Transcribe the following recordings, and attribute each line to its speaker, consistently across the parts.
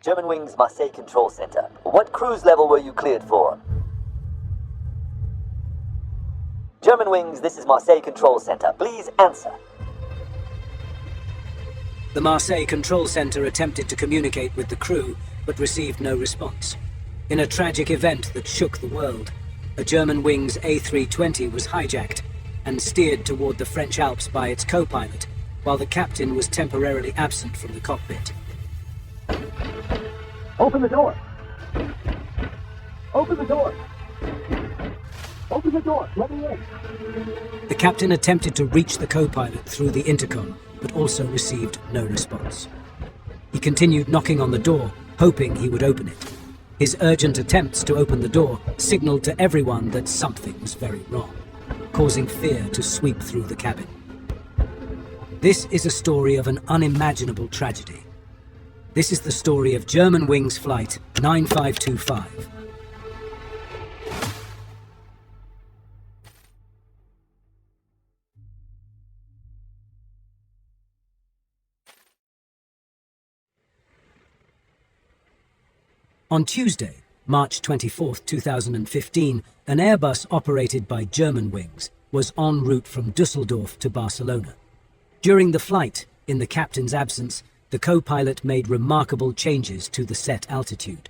Speaker 1: Germanwings Marseille Control Center. What cruise level were you cleared for? Germanwings, this is Marseille Control Center. Please answer.
Speaker 2: The Marseille Control Center attempted to communicate with the crew, but received no response. In a tragic event that shook the world, a Germanwings A320 was hijacked and steered toward the French Alps by its co-pilot, while the captain was temporarily absent from the cockpit.
Speaker 3: Open the door! Open the door! Open the door! Let me in!
Speaker 2: The captain attempted to reach the co-pilot through the intercom, but also received no response. He continued knocking on the door, hoping he would open it. His urgent attempts to open the door signaled to everyone that something was very wrong, causing fear to sweep through the cabin. This is a story of an unimaginable tragedy. This is the story of Germanwings Flight 9525. On Tuesday, March 24, 2015, an Airbus operated by Germanwings was en route from Düsseldorf to Barcelona. During the flight, in the captain's absence, the co-pilot made remarkable changes to the set altitude.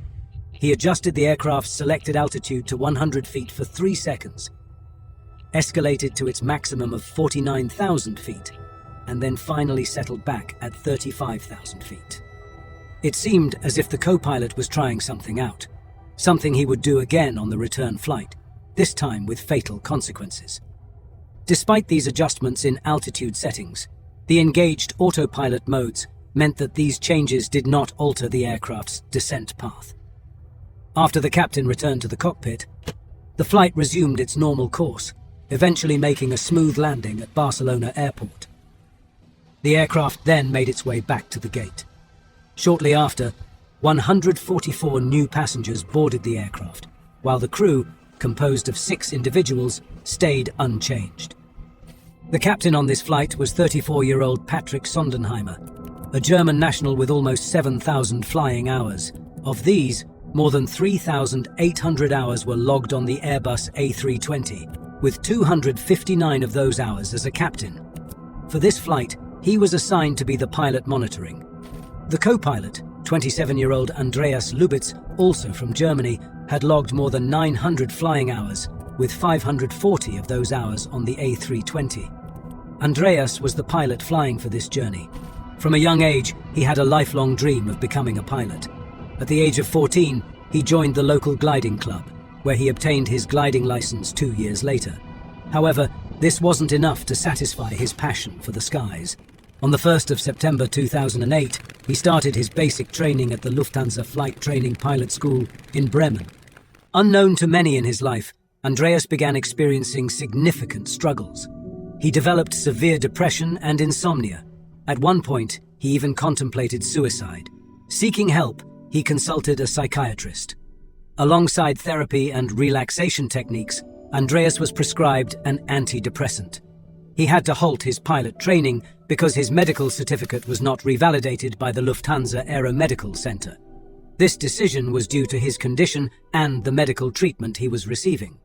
Speaker 2: He adjusted the aircraft's selected altitude to 100 feet for 3 seconds, escalated to its maximum of 49,000 feet, and then finally settled back at 35,000 feet. It seemed as if the co-pilot was trying something out, something he would do again on the return flight, this time with fatal consequences. Despite these adjustments in altitude settings, the engaged autopilot modes meant that these changes did not alter the aircraft's descent path. After the captain returned to the cockpit, the flight resumed its normal course, eventually making a smooth landing at Barcelona airport. The aircraft then made its way back to the gate. Shortly after, 144 new passengers boarded the aircraft, while the crew, composed of 6 individuals, stayed unchanged. The captain on this flight was 34-year-old Patrick Sondenheimer, a German national with almost 7,000 flying hours. Of these, more than 3,800 hours were logged on the Airbus A320, with 259 of those hours as a captain. For this flight, he was assigned to be the pilot monitoring. The co-pilot, 27-year-old Andreas Lubitz, also from Germany, had logged more than 900 flying hours, with 540 of those hours on the A320. Andreas was the pilot flying for this journey. From a young age, he had a lifelong dream of becoming a pilot. At the age of 14, he joined the local gliding club, where he obtained his gliding license 2 years later. However, this wasn't enough to satisfy his passion for the skies. On the 1st of September 2008, he started his basic training at the Lufthansa Flight Training Pilot School in Bremen. Unknown to many in his life, Andreas began experiencing significant struggles. He developed severe depression and insomnia. At one point, he even contemplated suicide. Seeking help, he consulted a psychiatrist. Alongside therapy and relaxation techniques, Andreas was prescribed an antidepressant. He had to halt his pilot training because his medical certificate was not revalidated by the Lufthansa Aeromedical Center. This decision was due to his condition and the medical treatment he was receiving.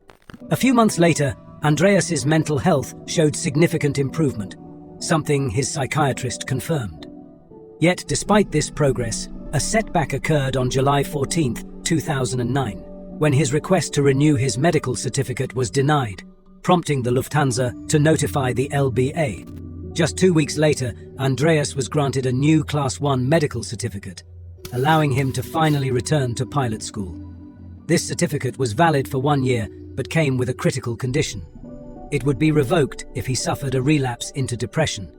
Speaker 2: A few months later, Andreas's mental health showed significant improvement, something his psychiatrist confirmed. Yet, despite this progress, a setback occurred on July 14, 2009, when his request to renew his medical certificate was denied, prompting the Lufthansa to notify the LBA. Just 2 weeks later, Andreas was granted a new Class 1 medical certificate, allowing him to finally return to pilot school. This certificate was valid for 1 year, but came with a critical condition. It would be revoked if he suffered a relapse into depression.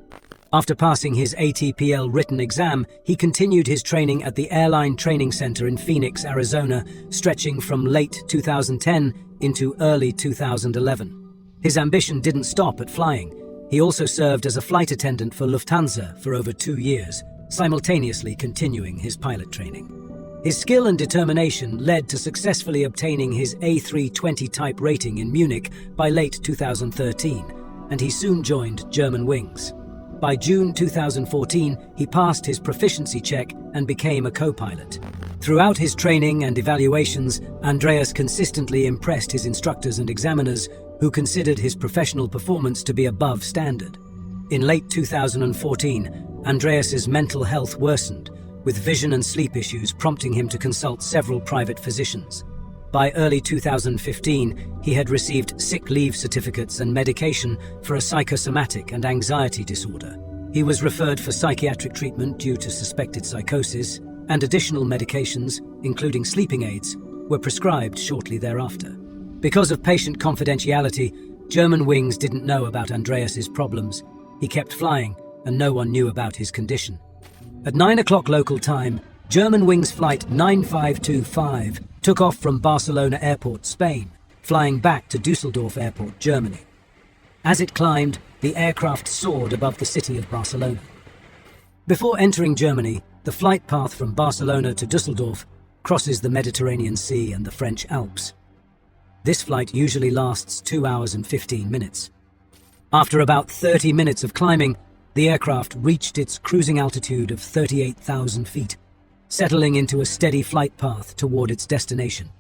Speaker 2: After passing his ATPL written exam, he continued his training at the Airline Training Center in Phoenix, Arizona, stretching from late 2010 into early 2011. His ambition didn't stop at flying. He also served as a flight attendant for Lufthansa for over 2 years, simultaneously continuing his pilot training. His skill and determination led to successfully obtaining his A320 type rating in Munich by late 2013, and he soon joined Germanwings. By June 2014, he passed his proficiency check and became a co-pilot. Throughout his training and evaluations, Andreas consistently impressed his instructors and examiners, who considered his professional performance to be above standard. In late 2014, Andreas's mental health worsened, with vision and sleep issues prompting him to consult several private physicians. By early 2015, he had received sick leave certificates and medication for a psychosomatic and anxiety disorder. He was referred for psychiatric treatment due to suspected psychosis, and additional medications, including sleeping aids, were prescribed shortly thereafter. Because of patient confidentiality, Germanwings didn't know about Andreas's problems. He kept flying, and no one knew about his condition. At 9 o'clock local time, Germanwings Flight 9525 took off from Barcelona Airport, Spain, flying back to Düsseldorf Airport, Germany. As it climbed, the aircraft soared above the city of Barcelona. Before entering Germany, the flight path from Barcelona to Düsseldorf crosses the Mediterranean Sea and the French Alps. This flight usually lasts 2 hours and 15 minutes. After about 30 minutes of climbing, the aircraft reached its cruising altitude of 38,000 feet, settling into a steady flight path toward its destination.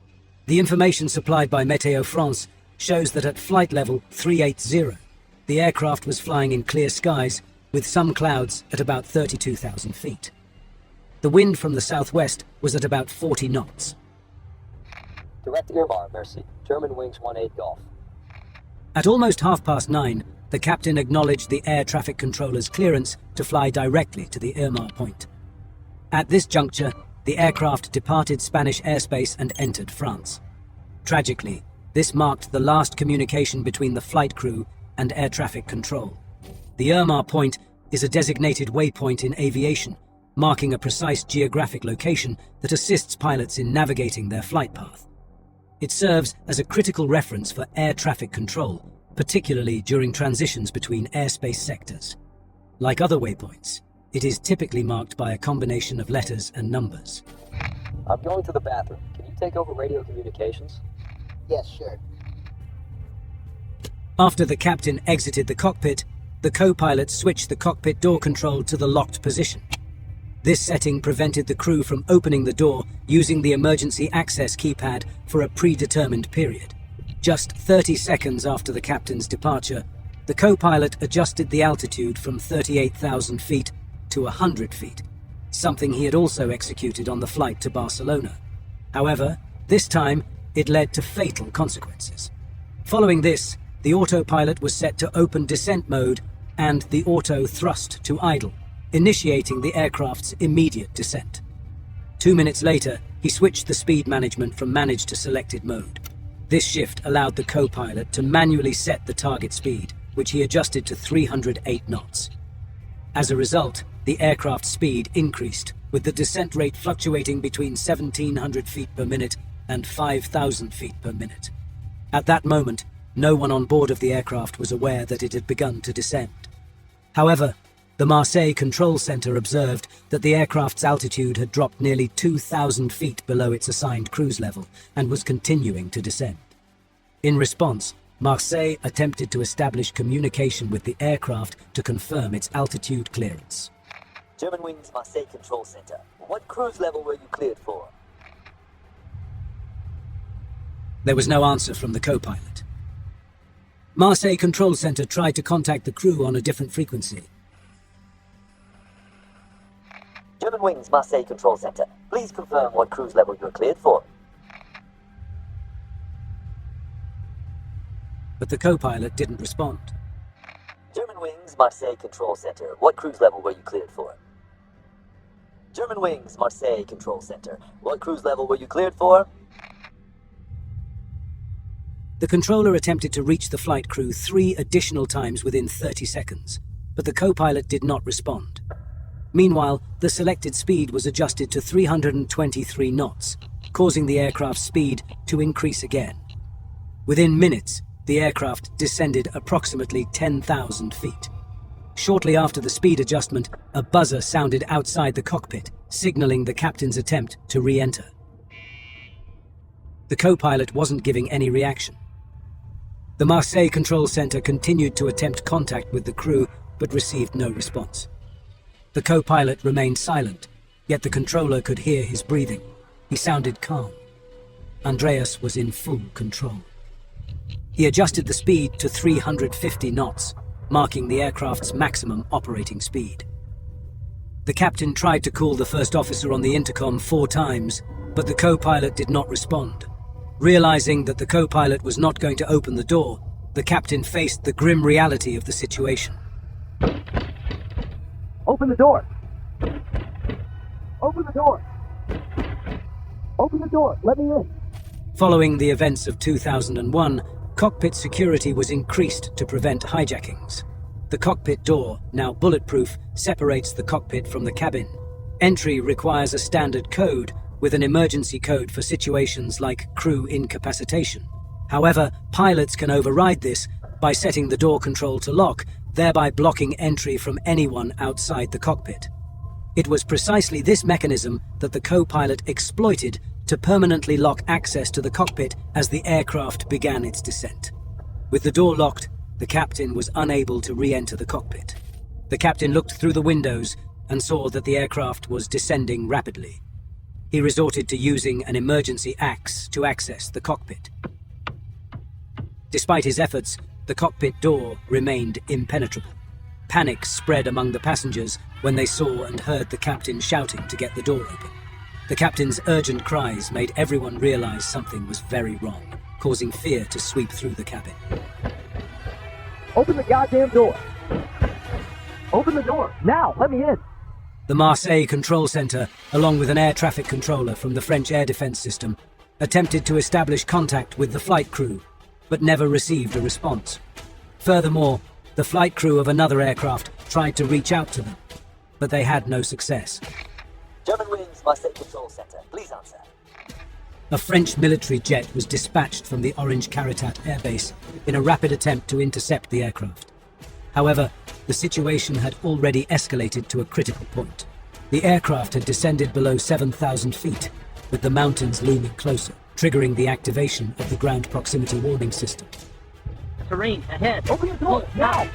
Speaker 2: The information supplied by Météo France shows that at flight level 380, the aircraft was flying in clear skies with some clouds at about 32,000 feet. The wind from the southwest was at about 40 knots.
Speaker 4: Direct IRMAR, merci. Germanwings 18 Golf.
Speaker 2: At almost 9:30, the captain acknowledged the air traffic controller's clearance to fly directly to the IRMAR point. At this juncture, the aircraft departed Spanish airspace and entered France. Tragically, this marked the last communication between the flight crew and air traffic control. The IRMAR point is a designated waypoint in aviation, marking a precise geographic location that assists pilots in navigating their flight path. It serves as a critical reference for air traffic control, particularly during transitions between airspace sectors. Like other waypoints, it is typically marked by a combination of letters and numbers.
Speaker 4: I'm going to the bathroom. Can you take over radio communications?
Speaker 5: Yes, sure.
Speaker 2: After the captain exited the cockpit, the co-pilot switched the cockpit door control to the locked position. This setting prevented the crew from opening the door using the emergency access keypad for a predetermined period. Just 30 seconds after the captain's departure, the co-pilot adjusted the altitude from 38,000 feet to 100 feet, something he had also executed on the flight to Barcelona. However, this time, it led to fatal consequences. Following this, the autopilot was set to open descent mode and the auto thrust to idle, initiating the aircraft's immediate descent. 2 minutes later, he switched the speed management from managed to selected mode. This shift allowed the co-pilot to manually set the target speed, which he adjusted to 308 knots. As a result, the aircraft's speed increased, with the descent rate fluctuating between 1,700 feet per minute and 5,000 feet per minute. At that moment, no one on board of the aircraft was aware that it had begun to descend. However, the Marseille Control Center observed that the aircraft's altitude had dropped nearly 2,000 feet below its assigned cruise level and was continuing to descend. In response, Marseille attempted to establish communication with the aircraft to confirm its altitude clearance.
Speaker 1: Germanwings Marseille Control Center. What cruise level were you cleared for?
Speaker 2: There was no answer from the co-pilot. Marseille Control Center tried to contact the crew on a different frequency.
Speaker 1: Germanwings Marseille Control Center. Please confirm what cruise level you're cleared for.
Speaker 2: But the co-pilot didn't respond.
Speaker 1: Germanwings Marseille Control Center. What cruise level were you cleared for? Germanwings Marseille Control Center. What cruise level were you cleared for?
Speaker 2: The controller attempted to reach the flight crew 3 additional times within 30 seconds, but the co-pilot did not respond. Meanwhile, the selected speed was adjusted to 323 knots, causing the aircraft's speed to increase again. Within minutes, the aircraft descended approximately 10,000 feet. Shortly after the speed adjustment, a buzzer sounded outside the cockpit, signaling the captain's attempt to re-enter. The co-pilot wasn't giving any reaction. The Marseille Control Center continued to attempt contact with the crew, but received no response. The co-pilot remained silent, yet the controller could hear his breathing. He sounded calm. Andreas was in full control. He adjusted the speed to 350 knots, marking the aircraft's maximum operating speed. The captain tried to call the first officer on the intercom 4 times, but the co-pilot did not respond. Realizing that the co-pilot was not going to open the door, the captain faced the grim reality of the situation.
Speaker 3: Open the door. Open the door. Open the door. Let me in.
Speaker 2: Following the events of 2001, cockpit security was increased to prevent hijackings. The cockpit door, now bulletproof, separates the cockpit from the cabin. Entry requires a standard code, with an emergency code for situations like crew incapacitation. However, pilots can override this by setting the door control to lock, thereby blocking entry from anyone outside the cockpit. It was precisely this mechanism that the co-pilot exploited to permanently lock access to the cockpit as the aircraft began its descent. With the door locked, the captain was unable to re-enter the cockpit. The captain looked through the windows and saw that the aircraft was descending rapidly. He resorted to using an emergency axe to access the cockpit. Despite his efforts, the cockpit door remained impenetrable. Panic spread among the passengers when they saw and heard the captain shouting to get the door open. The captain's urgent cries made everyone realize something was very wrong, causing fear to sweep through the cabin.
Speaker 3: Open the goddamn door. Open the door. Now, let me in.
Speaker 2: The Marseille Control Center, along with an air traffic controller from the French air defense system, attempted to establish contact with the flight crew, but never received a response. Furthermore, the flight crew of another aircraft tried to reach out to them, but they had no success.
Speaker 1: Germanwings Marseille Control Center, please answer.
Speaker 2: A French military jet was dispatched from the Orange Caritat airbase in a rapid attempt to intercept the aircraft. However, the situation had already escalated to a critical point. The aircraft had descended below 7,000 feet, with the mountains looming closer, triggering the activation of the ground proximity warning system.
Speaker 5: Terrain ahead.
Speaker 3: Open the door.
Speaker 5: Pull
Speaker 3: Now.
Speaker 5: out.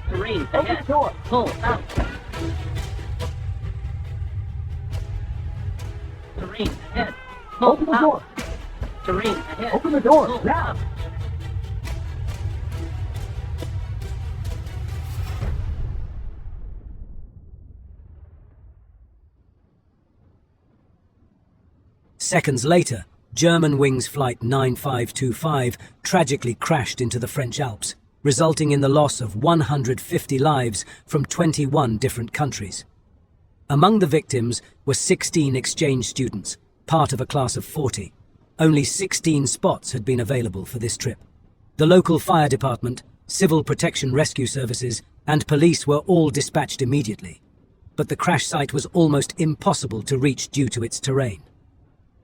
Speaker 5: Terrain
Speaker 3: Open
Speaker 5: ahead.
Speaker 3: the door.
Speaker 5: Pull out. Terrain ahead. Pull
Speaker 3: Open the
Speaker 5: out.
Speaker 3: door.
Speaker 5: Terrain ahead.
Speaker 3: Open the door.
Speaker 5: Pull
Speaker 3: Now.
Speaker 5: out.
Speaker 2: Seconds later, Germanwings Flight 9525 tragically crashed into the French Alps, resulting in the loss of 150 lives from 21 different countries. Among the victims were 16 exchange students, part of a class of 40. Only 16 spots had been available for this trip. The local fire department, civil protection rescue services, and police were all dispatched immediately. But the crash site was almost impossible to reach due to its terrain.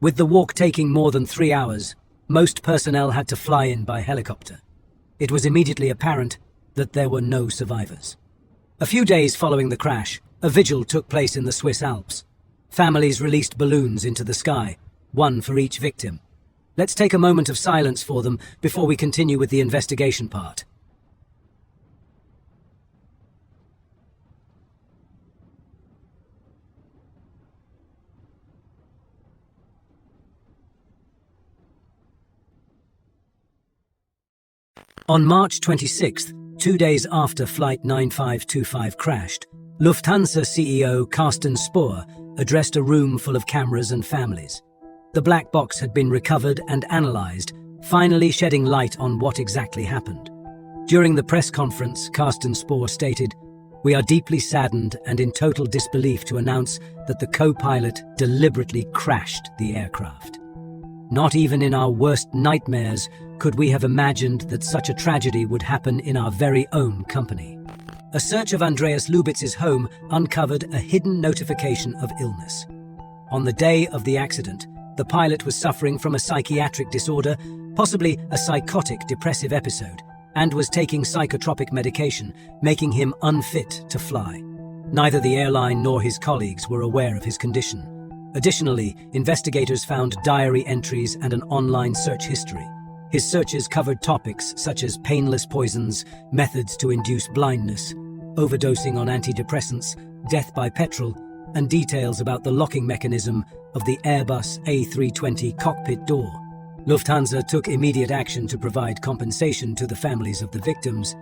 Speaker 2: With the walk taking more than 3 hours, most personnel had to fly in by helicopter. It was immediately apparent that there were no survivors. A few days following the crash, a vigil took place in the Swiss Alps. Families released balloons into the sky, one for each victim. Let's take a moment of silence for them before we continue with the investigation part. On March 26th, 2 days after Flight 9525 crashed, Lufthansa CEO Carsten Spohr addressed a room full of cameras and families. The black box had been recovered and analyzed, finally shedding light on what exactly happened. During the press conference, Carsten Spohr stated, "We are deeply saddened and in total disbelief to announce that the co-pilot deliberately crashed the aircraft. Not even in our worst nightmares could we have imagined that such a tragedy would happen in our very own company." A search of Andreas Lubitz's home uncovered a hidden notification of illness. On the day of the accident, the pilot was suffering from a psychiatric disorder, possibly a psychotic depressive episode, and was taking psychotropic medication, making him unfit to fly. Neither the airline nor his colleagues were aware of his condition. Additionally, investigators found diary entries and an online search history. His searches covered topics such as painless poisons, methods to induce blindness, overdosing on antidepressants, death by petrol, and details about the locking mechanism of the Airbus A320 cockpit door. Lufthansa took immediate action to provide compensation to the families of the victims,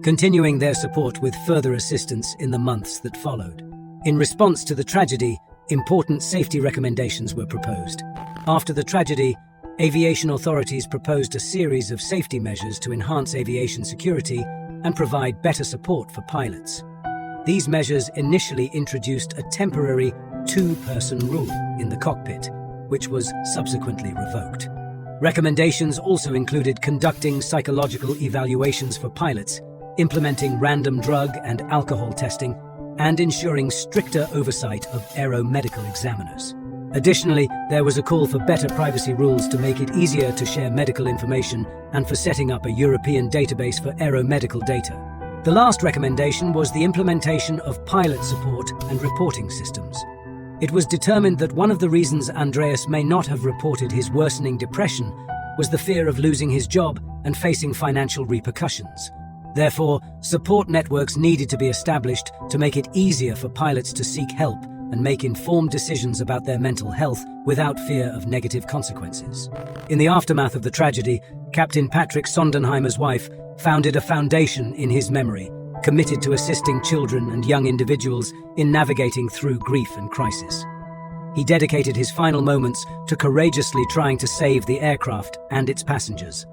Speaker 2: continuing their support with further assistance in the months that followed. In response to the tragedy, important safety recommendations were proposed. After the tragedy, aviation authorities proposed a series of safety measures to enhance aviation security and provide better support for pilots. These measures initially introduced a temporary two-person rule in the cockpit, which was subsequently revoked. Recommendations also included conducting psychological evaluations for pilots, implementing random drug and alcohol testing, and ensuring stricter oversight of aeromedical examiners. Additionally, there was a call for better privacy rules to make it easier to share medical information and for setting up a European database for aeromedical data. The last recommendation was the implementation of pilot support and reporting systems. It was determined that one of the reasons Andreas may not have reported his worsening depression was the fear of losing his job and facing financial repercussions. Therefore, support networks needed to be established to make it easier for pilots to seek help and make informed decisions about their mental health without fear of negative consequences. In the aftermath of the tragedy, Captain Patrick Sondenheimer's wife founded a foundation in his memory, committed to assisting children and young individuals in navigating through grief and crisis. He dedicated his final moments to courageously trying to save the aircraft and its passengers.